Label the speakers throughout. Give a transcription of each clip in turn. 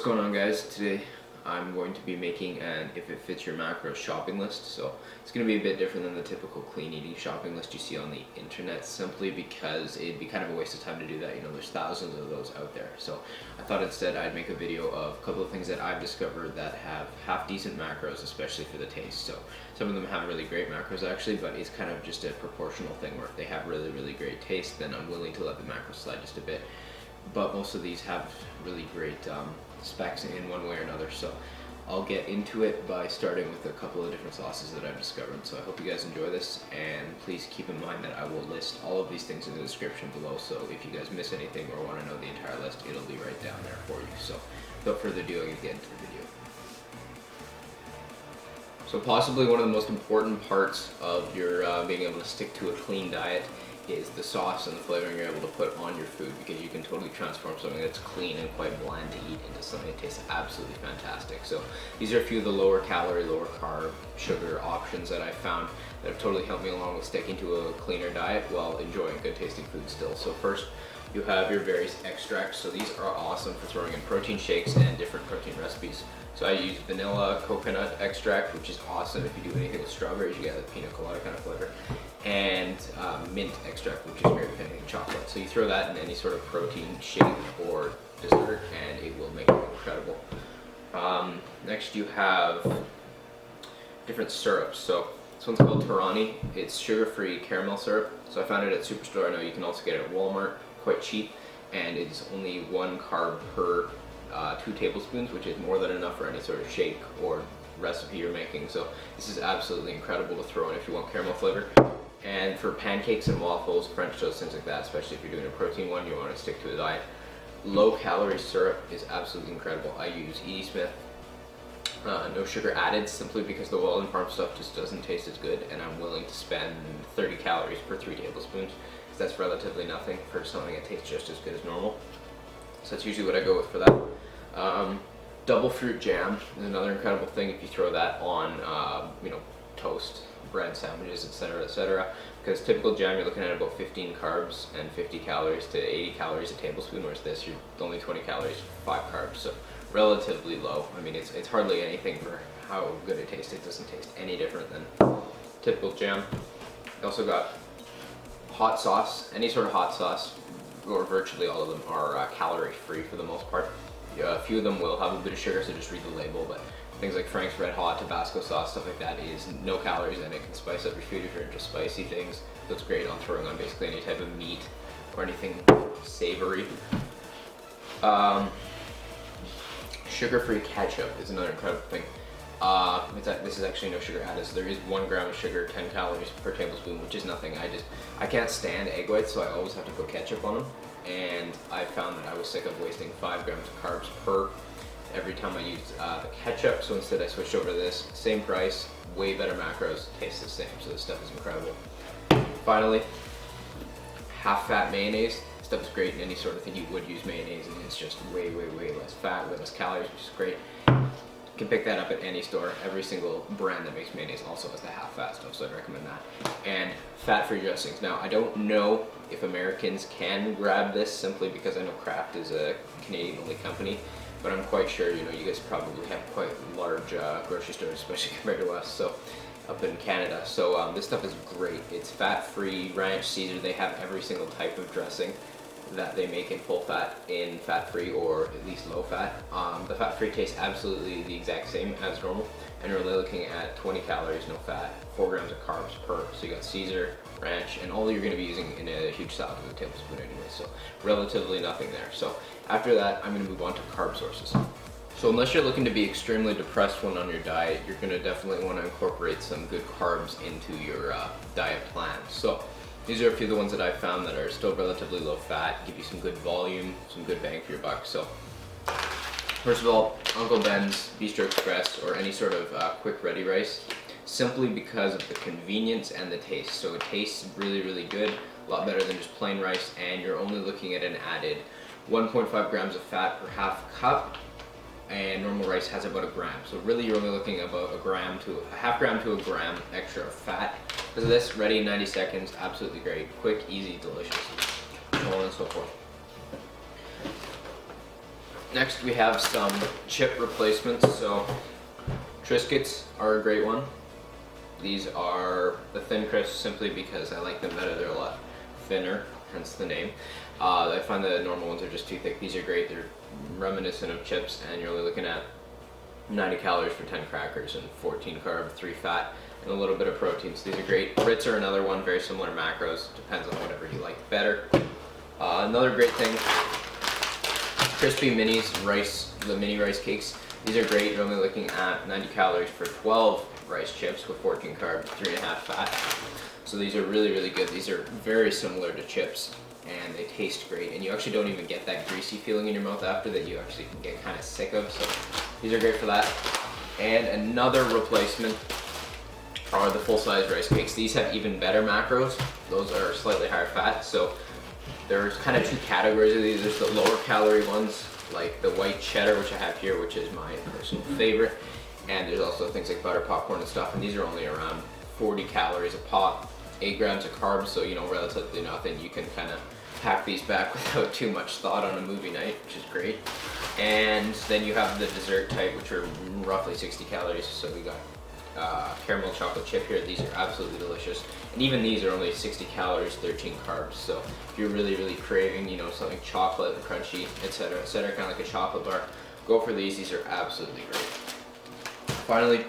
Speaker 1: going on, guys? Today I'm going to be making an if it fits your macros shopping list. So it's going to be a bit different than the typical clean eating shopping list you see on the internet, simply because it'd be kind of a waste of time to do that. You know, there's thousands of those out there. So I thought instead I'd make a video of a couple of things that I've discovered that have half decent macros, especially for the taste. So some of them have really great macros actually, but it's kind of just a proportional thing where if they have really great taste, then I'm willing to let the macros slide just a bit. But most of these have really great specs in one way or another, so I'll get into it by starting with a couple of different sauces that I've discovered. So I hope you guys enjoy this, and please keep in mind that I will list all of these things in the description below, so if you guys miss anything or want to know the entire list, it'll be right down there for you. So without further ado, I'm going to get into the video. So possibly one of the most important parts of your being able to stick to a clean diet is the sauce and the flavoring you're able to put on your food, because you can totally transform something that's clean and quite bland to eat into something that tastes absolutely fantastic. So these are a few of the lower calorie, lower carb, sugar options that I found that have totally helped me along with sticking to a cleaner diet while enjoying good tasting food still. So first, you have your various extracts. So these are awesome for throwing in protein shakes and different protein recipes. So I use vanilla coconut extract, which is awesome if you do anything with strawberries. You get the pina colada kind of flavor. And mint extract, which is great with anything chocolate. So you throw that in any sort of protein shake or dessert, and it will make it incredible. Next, you have different syrups. So this one's called Torani. It's sugar-free caramel syrup. So I found it at Superstore. I know you can also get it at Walmart, quite cheap, and it's only 1 carb per 2 tablespoons, which is more than enough for any sort of shake or recipe you're making. So this is absolutely incredible to throw in if you want caramel flavor. And for pancakes and waffles, French toast, things like that, especially if you're doing a protein one, you want to stick to a diet. Low calorie syrup is absolutely incredible. I use Edie Smith, no sugar added, simply because the Almond Farm stuff just doesn't taste as good, and I'm willing to spend 30 calories per 3 tablespoons, because that's relatively nothing for something that tastes just as good as normal. So that's usually what I go with for that. Double fruit jam is another incredible thing if you throw that on, toast, bread, sandwiches, etc., because typical jam you're looking at about 15 carbs and 50 calories to 80 calories a tablespoon, whereas this you're only 20 calories, 5 carbs, so relatively low. I mean, it's hardly anything for how good it tastes. It doesn't taste any different than typical jam. I also got hot sauce. Any sort of hot sauce, or virtually all of them, are calorie free for the most part. A few of them will have a bit of sugar, so just read the label, but things like Frank's Red Hot, Tabasco sauce, stuff like that is no calories, and it can spice up your food if you're into spicy things. That's great on throwing on basically any type of meat or anything savory. Sugar-free ketchup is another incredible thing. This is actually no sugar added, so there is 1 gram of sugar, 10 calories per tablespoon, which is nothing. I can't stand egg whites, so I always have to put ketchup on them, and I found that I was sick of wasting 5 grams of carbs per every time I used the ketchup, so instead I switched over to this. Same price, way better macros, tastes the same, so this stuff is incredible. Finally, half-fat mayonnaise. This stuff is great in any sort of thing you would use mayonnaise, and it's just way less fat, way less calories, which is great. You can pick that up at any store. Every single brand that makes mayonnaise also has the half-fat stuff, so I'd recommend that. And fat-free dressings. Now, I don't know if Americans can grab this, simply because I know Kraft is a Canadian-only company, but I'm quite sure, you guys probably have quite large grocery stores, especially compared to us, so up in Canada. So this stuff is great. It's fat-free, ranch, Caesar. They have every single type of dressing that they make in full fat, in fat-free, or at least low fat. The fat-free tastes absolutely the exact same as normal, and you're only looking at 20 calories, no fat, 4 grams of carbs per. So you got Caesar, ranch, and all you're going to be using in a huge salad with a tablespoon anyway, so relatively nothing there. So after that, I'm going to move on to carb sources. So unless you're looking to be extremely depressed when on your diet, you're going to definitely want to incorporate some good carbs into your diet plan. So these are a few of the ones that I've found that are still relatively low fat, give you some good volume, some good bang for your buck. So first of all, Uncle Ben's Bistro Express, or any sort of quick ready rice, simply because of the convenience and the taste. So it tastes really good, a lot better than just plain rice, and you're only looking at an added 1.5 grams of fat per half cup, and normal rice has about 1 gram. So really you're only looking about a half gram to a gram extra of fat. Because of this, ready in 90 seconds, absolutely great. Quick, easy, delicious, so on and so forth. Next we have some chip replacements. So Triscuits are a great one. These are the thin crisps simply because I like them better. They're a lot thinner, hence the name. I find the normal ones are just too thick. These are great. They're reminiscent of chips, and you're only looking at 90 calories for 10 crackers and 14 carb, 3 fat, and a little bit of protein. So these are great. Ritz are another one, very similar macros. Depends on whatever you like better. Another great thing, crispy minis, the mini rice cakes. These are great. You're only looking at 90 calories for 12 rice chips with 14 carb, 3.5 fat. So these are really, really good. These are very similar to chips, and they taste great. And you actually don't even get that greasy feeling in your mouth after that you actually can get kind of sick of. So these are great for that. And another replacement are the full-size rice cakes. These have even better macros. Those are slightly higher fat. So there's kind of two categories of these. There's the lower calorie ones, like the white cheddar, which I have here, which is my personal favorite. And there's also things like butter popcorn and stuff, and these are only around 40 calories a pop, 8 grams of carbs, so you know, relatively nothing. You can kind of pack these back without too much thought on a movie night, which is great. And then you have the dessert type, which are roughly 60 calories. So we got caramel chocolate chip here. These are absolutely delicious. And even these are only 60 calories, 13 carbs. So if you're really, really craving, you know, something chocolate and crunchy, etc., kind of like a chocolate bar, go for these. These are absolutely great. Finally,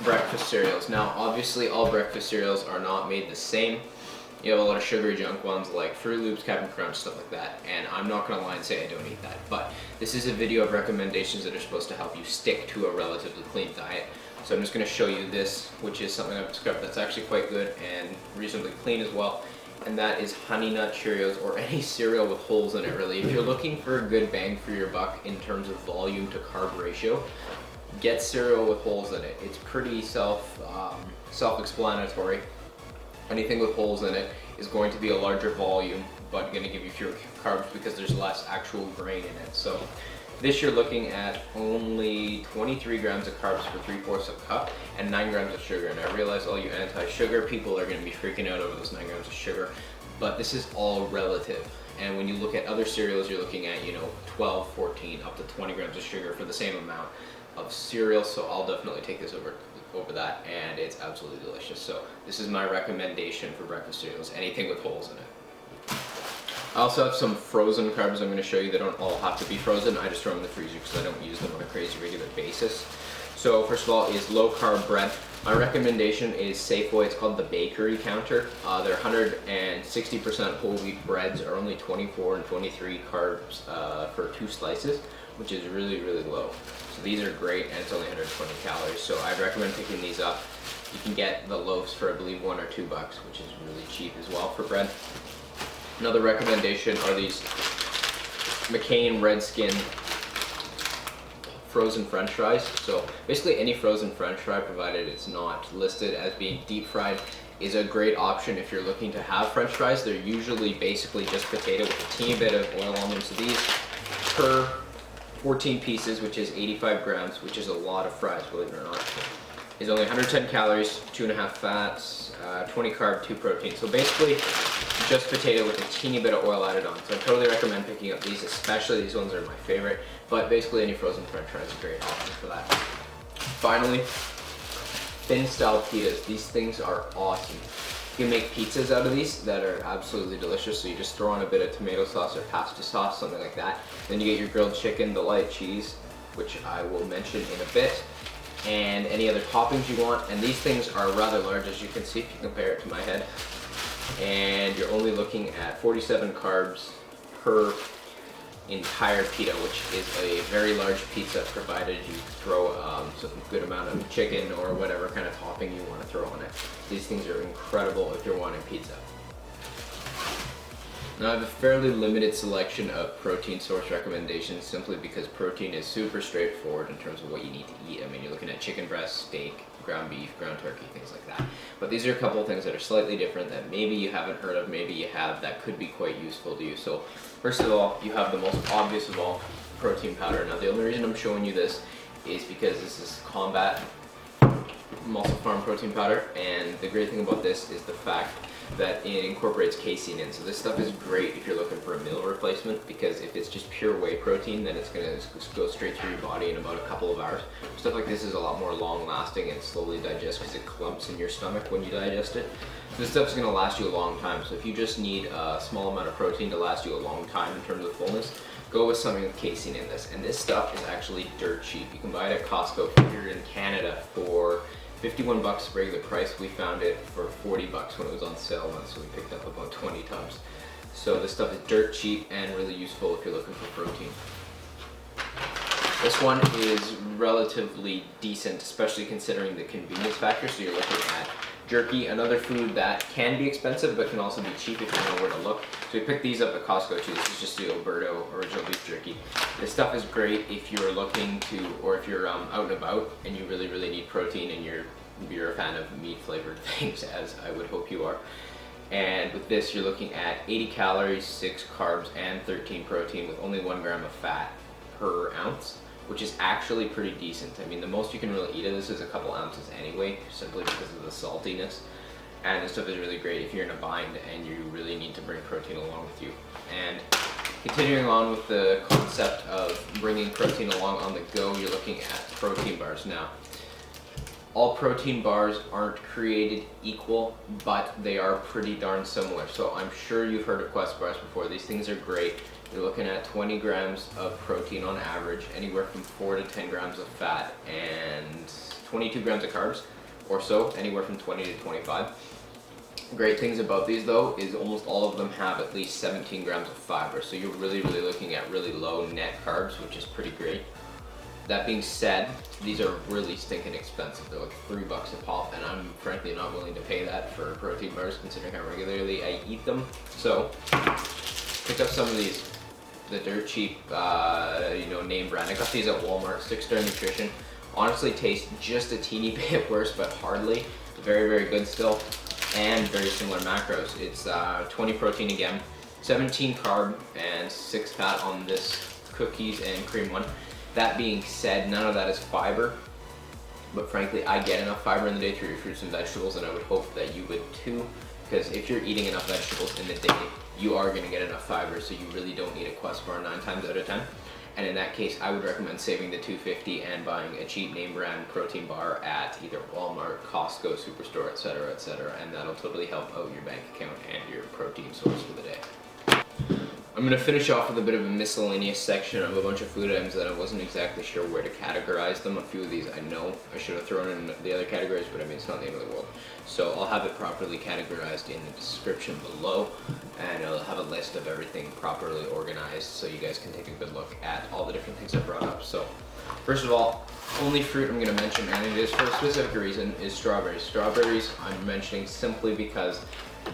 Speaker 1: breakfast cereals. Now, obviously, all breakfast cereals are not made the same. You have a lot of sugary junk ones like Froot Loops, Captain Crunch, stuff like that, and I'm not gonna lie and say I don't eat that, but this is a video of recommendations that are supposed to help you stick to a relatively clean diet. So I'm just gonna show you this, which is something I've discovered that's actually quite good and reasonably clean as well, and that is Honey Nut Cheerios, or any cereal with holes in it, really. If you're looking for a good bang for your buck in terms of volume to carb ratio, get cereal with holes in it. It's pretty self-explanatory. Anything with holes in it is going to be a larger volume, but going to give you fewer carbs because there's less actual grain in it. So this you're looking at only 23 grams of carbs for 3/4 of a cup and 9 grams of sugar. And I realize all you anti-sugar people are going to be freaking out over those 9 grams of sugar, but this is all relative. And when you look at other cereals, you're looking at, you know, 12, 14, up to 20 grams of sugar for the same amount of cereal. So I'll definitely take this over that, and it's absolutely delicious. So this is my recommendation for breakfast cereals, anything with holes in it. I also have some frozen carbs I'm going to show you. They don't all have to be frozen. I just throw them in the freezer because I don't use them on a crazy regular basis. So first of all is low carb bread. My recommendation is Safeway. It's called the bakery counter. They're 160% whole wheat breads, are only 24 and 23 carbs for 2 slices, which is really, really low. So these are great, and it's only 120 calories. So I'd recommend picking these up. You can get the loaves for, I believe, $1 or $2, which is really cheap as well for bread. Another recommendation are these McCain Red Skin frozen French fries. So basically any frozen French fry, provided it's not listed as being deep fried, is a great option if you're looking to have French fries. They're usually basically just potato with a teeny bit of oil on them. So these per 14 pieces, which is 85 grams, which is a lot of fries, believe it or not, is only 110 calories, 2.5 fats, 20 carb, 2 protein. So basically just potato with a teeny bit of oil added on. So I totally recommend picking up these, especially these ones are my favorite, but basically any frozen French fries is a great option for that. Finally, thin style pitas. These things are awesome. You can make pizzas out of these that are absolutely delicious. So you just throw on a bit of tomato sauce or pasta sauce, something like that. Then you get your grilled chicken, the light cheese, which I will mention in a bit, and any other toppings you want. And these things are rather large, as you can see if you compare it to my head. And you're only looking at 47 carbs per entire pita, which is a very large pizza, provided you throw some good amount of chicken or whatever kind of topping you want to throw on it. These things are incredible if you're wanting pizza. Now I have a fairly limited selection of protein source recommendations, simply because protein is super straightforward in terms of what you need to eat. I mean, you're looking at chicken breast, steak, ground beef, ground turkey, things like that. But these are a couple of things that are slightly different that maybe you haven't heard of, maybe you have, that could be quite useful to you. So first of all, you have the most obvious of all, protein powder. Now the only reason I'm showing you this is because this is Combat Musclepharm protein powder, and the great thing about this is the fact that it incorporates casein in. So this stuff is great if you're looking for a meal replacement, because if it's just pure whey protein, then it's gonna go straight through your body in about a couple of hours. Stuff like this is a lot more long lasting and slowly digests because it clumps in your stomach when you digest it. So this stuff's gonna last you a long time. So if you just need a small amount of protein to last you a long time in terms of fullness, go with something with casein in this. And this stuff is actually dirt cheap. You can buy it at Costco here in Canada for 51 bucks regular price. We found it for 40 bucks when it was on sale once, so we picked up about 20 tubs. So this stuff is dirt cheap and really useful if you're looking for protein. This one is relatively decent, especially considering the convenience factor. So you're looking at Jerky, another food that can be expensive but can also be cheap if you know where to look. So we picked these up at Costco too. This is just the Alberto original beef jerky. This stuff is great if you're looking to, or if you're out and about and you really need protein and you're a fan of meat flavored things, as I would hope you are. And with this, you're looking at 80 calories, 6 carbs, and 13 protein with only 1 gram of fat per ounce, which is actually pretty decent. I mean, the most you can really eat of this is a couple ounces anyway, simply because of the saltiness. And this stuff is really great if you're in a bind and you really need to bring protein along with you. And continuing on with the concept of bringing protein along on the go, you're looking at protein bars. Now, all protein bars aren't created equal, but they are pretty darn similar. So I'm sure you've heard of Quest bars before. These things are great. You're looking at 20 grams of protein on average, anywhere from 4 to 10 grams of fat, and 22 grams of carbs or so, anywhere from 20 to 25. Great things about these though is almost all of them have at least 17 grams of fiber, so you're really looking at really low net carbs, which is pretty great. That being said, these are really stinking expensive. They're like $3 a pop, and I'm frankly not willing to pay that for protein bars considering how regularly I eat them. So picked up some of these, the dirt cheap, name brand. I got these at Walmart, 6-star nutrition. Honestly, taste just a teeny bit worse, but hardly. Very good still, and very similar macros. It's 20 protein again, 17 carb, and 6 fat on this cookies and cream one. That being said, none of that is fiber, but frankly, I get enough fiber in the day through your fruits and vegetables, and I would hope that you would too, because if you're eating enough vegetables in the day, you are going to get enough fiber, so you really don't need a Quest bar 9 times out of 10. And in that case, I would recommend saving the $2.50 and buying a cheap name brand protein bar at either Walmart, Costco, Superstore, etc., and that'll totally help out your bank account and your protein source for the day. I'm going to finish off with a bit of a miscellaneous section of a bunch of food items that I wasn't exactly sure where to categorize them. A few of these I know I should have thrown in the other categories, but I mean, it's not the end of the world. So I'll have it properly categorized in the description below, and I'll have a list of everything properly organized so you guys can take a good look at all the different things I brought up. So first of all, only fruit I'm going to mention, and it is for a specific reason, is strawberries. Strawberries I'm mentioning simply because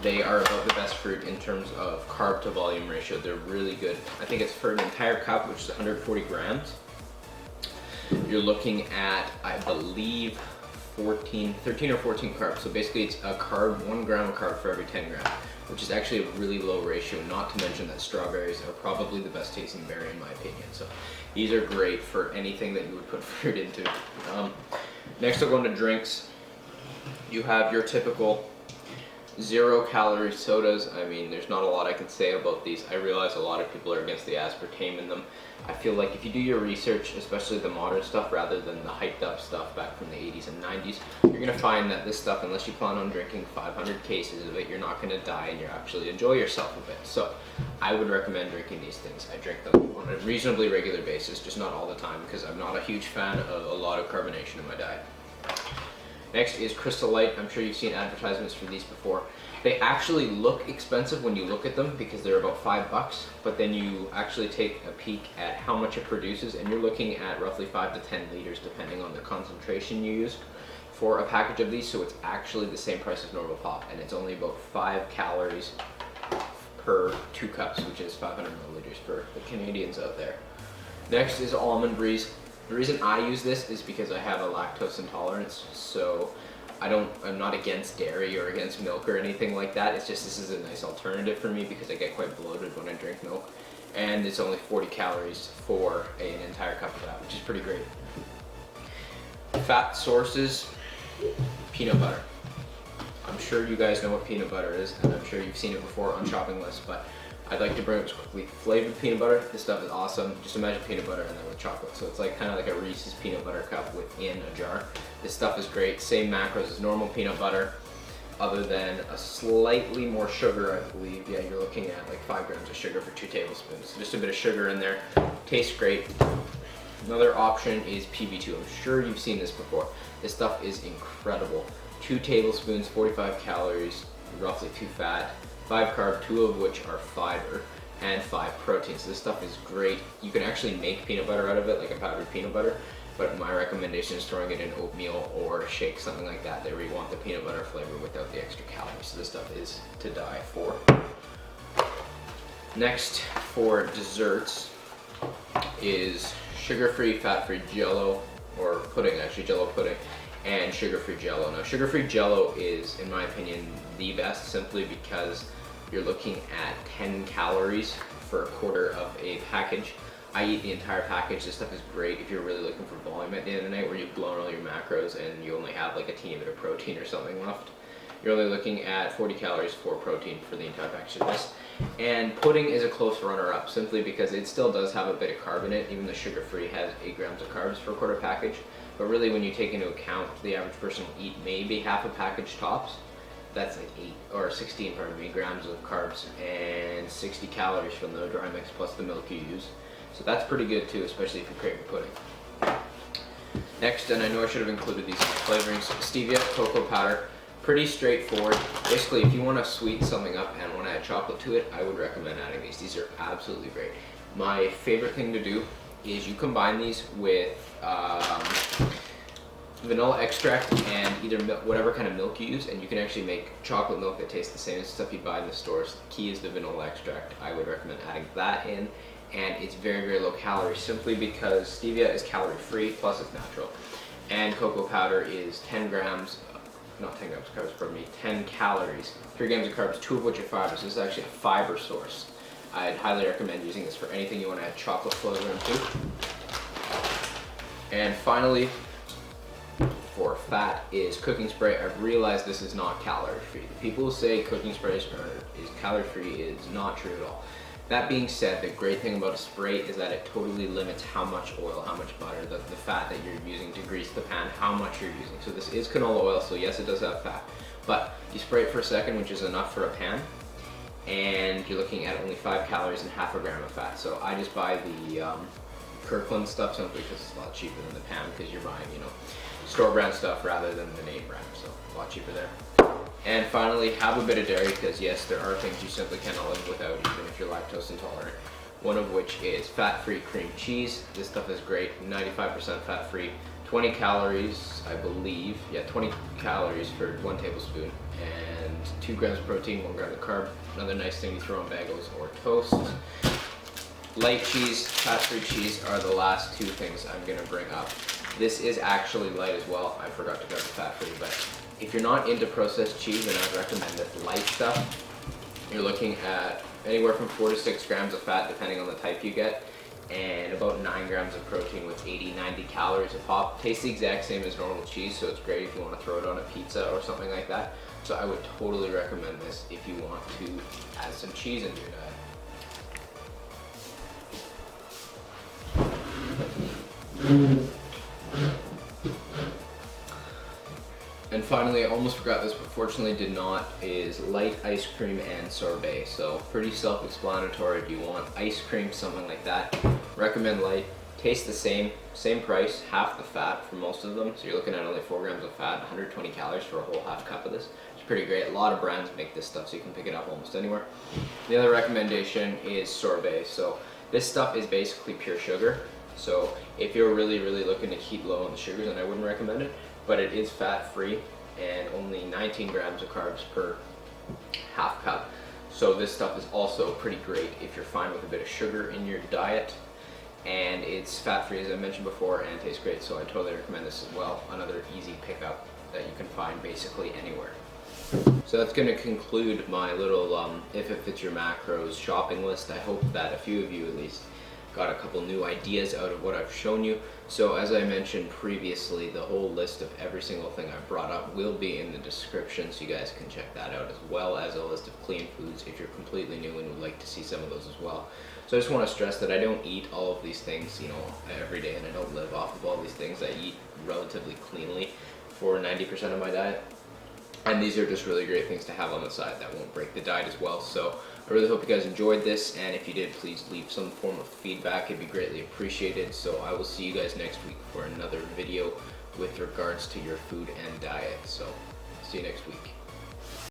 Speaker 1: they are about the best fruit in terms of carb to volume ratio. They're really good. I think it's for an entire cup, which is 140 grams. You're looking at, I believe, 13 or 14 carbs. So basically it's a carb, 1 gram of carb for every 10 grams, which is actually a really low ratio, not to mention that strawberries are probably the best tasting berry in my opinion. So these are great for anything that you would put fruit into. Next I'll go into drinks. You have your typical 0-calorie sodas. I mean, there's not a lot I can say about these. I realize a lot of people are against the aspartame in them. I feel like if you do your research, especially the modern stuff rather than the hyped up stuff back from the 80s and 90s, you're going to find that this stuff, unless you plan on drinking 500 cases of it, you're not going to die and you actually enjoy yourself a bit. So I would recommend drinking these things. I drink them on a reasonably regular basis, just not all the time, because I'm not a huge fan of a lot of carbonation in my diet. Next is Crystal Light. I'm sure you've seen advertisements for these before. They actually look expensive when you look at them because they're about $5, but then you actually take a peek at how much it produces and you're looking at roughly 5 to 10 liters depending on the concentration you use for a package of these, so it's actually the same price as normal pop, and it's only about 5 calories per 2 cups, which is 500 milliliters for the Canadians out there. Next is Almond Breeze. The reason I use this is because I have a lactose intolerance, so I'm not against dairy or against milk or anything like that. It's just this is a nice alternative for me because I get quite bloated when I drink milk, and it's only 40 calories for an entire cup of that, which is pretty great. Fat sources, peanut butter. I'm sure you guys know what peanut butter is, and I'm sure you've seen it before on shopping lists, but I'd like to bring up quickly flavored peanut butter. This stuff is awesome. Just imagine peanut butter and then with chocolate. So it's like kind of like a Reese's peanut butter cup within a jar. This stuff is great. Same macros as normal peanut butter, other than a slightly more sugar, I believe. Yeah, you're looking at like 5 grams of sugar for 2 tablespoons. So just a bit of sugar in there. Tastes great. Another option is PB2. I'm sure you've seen this before. This stuff is incredible. 2 tablespoons, 45 calories, roughly 2 fat, 5 carb, 2 of which are fiber, and 5 protein. So this stuff is great. You can actually make peanut butter out of it, like a powdered peanut butter, but my recommendation is throwing it in oatmeal or a shake, something like that. There where you want the peanut butter flavor without the extra calories. So this stuff is to die for. Next, for desserts, is sugar-free, fat-free JellO, or pudding, actually, JellO pudding, and sugar-free JellO. Now, sugar-free JellO is, in my opinion, the best, simply because you're looking at 10 calories for a quarter of a package. I eat the entire package. This stuff is great if you're really looking for volume at the end of the night, where you've blown all your macros and you only have like a teeny bit of protein or something left. You're only looking at 40 calories for protein for the entire package of this. And pudding is a close runner-up, simply because it still does have a bit of carb in it. Even the sugar-free has 8 grams of carbs for a quarter package. But really, when you take into account the average person will eat maybe half a package tops, that's like 16 grams of carbs and 60 calories from the dry mix plus the milk you use. So that's pretty good too, especially if you're craving pudding. Next, and I know I should have included these flavorings, stevia, cocoa powder. Pretty straightforward. Basically, if you want to sweeten something up and want to add chocolate to it, I would recommend adding these. These are absolutely great. My favorite thing to do is you combine these with vanilla extract and either whatever kind of milk you use, and you can actually make chocolate milk that tastes the same as stuff you buy in the stores. The key is the vanilla extract. I would recommend adding that in, and it's very, very low calorie, simply because stevia is calorie free, plus it's natural, and cocoa powder is 10 grams, not 10 grams of carbs, pardon me, 10 calories, 3 grams of carbs, 2 of which are fiber. So this is actually a fiber source. I'd highly recommend using this for anything you want to add chocolate flavor into. And finally, for fat, is cooking spray. I've realized this is not calorie free. The people who say cooking spray is calorie free is not true at all. That being said, the great thing about a spray is that it totally limits how much oil, how much butter, the fat that you're using to grease the pan, how much you're using. So this is canola oil, so yes, it does have fat, but you spray it for a second, which is enough for a pan, and you're looking at only 5 calories and half a gram of fat. So I just buy the Kirkland stuff simply because it's a lot cheaper than the pan, because you're buying, you know, store brand stuff rather than the name brand, so a lot cheaper there. And finally, have a bit of dairy, because yes, there are things you simply cannot live without, even if you're lactose intolerant. One of which is fat-free cream cheese. This stuff is great, 95% fat-free, 20 calories, I believe. Yeah, 20 calories for 1 tablespoon, and 2 grams of protein, 1 gram of carb. Another nice thing you throw on bagels or toast. Light cheese, fat-free cheese are the last 2 things I'm gonna bring up. This is actually light as well. I forgot to grab the fat-free, but if you're not into processed cheese, then I'd recommend this light stuff. You're looking at anywhere from 4 to 6 grams of fat, depending on the type you get, and about 9 grams of protein with 80-90 calories a pop. Tastes the exact same as normal cheese, so it's great if you want to throw it on a pizza or something like that. So I would totally recommend this if you want to add some cheese into your diet. And finally, I almost forgot this, but fortunately did not, is light ice cream and sorbet. So pretty self-explanatory. If you want ice cream, something like that, recommend light. Tastes the same price, half the fat for most of them. So you're looking at only 4 grams of fat, 120 calories for a whole half cup of this. It's pretty great. A lot of brands make this stuff, so you can pick it up almost anywhere. The other recommendation is sorbet. So this stuff is basically pure sugar. So if you're really, really looking to keep low on the sugars, then I wouldn't recommend it. But it is fat-free and only 19 grams of carbs per half cup. So this stuff is also pretty great if you're fine with a bit of sugar in your diet. And it's fat-free, as I mentioned before, and tastes great, so I totally recommend this as well. Another easy pickup that you can find basically anywhere. So that's going to conclude my little if it fits your macros shopping list. I hope that a few of you at least got a couple new ideas out of what I've shown you. So as I mentioned previously, the whole list of every single thing I brought up will be in the description, so you guys can check that out, as well as a list of clean foods if you're completely new and would like to see some of those as well. So I just want to stress that I don't eat all of these things, you know, every day, and I don't live off of all these things. I eat relatively cleanly for 90% of my diet. And these are just really great things to have on the side that won't break the diet as well. So I really hope you guys enjoyed this, and if you did, please leave some form of feedback. It'd be greatly appreciated. So I will see you guys next week for another video with regards to your food and diet. So see you next week.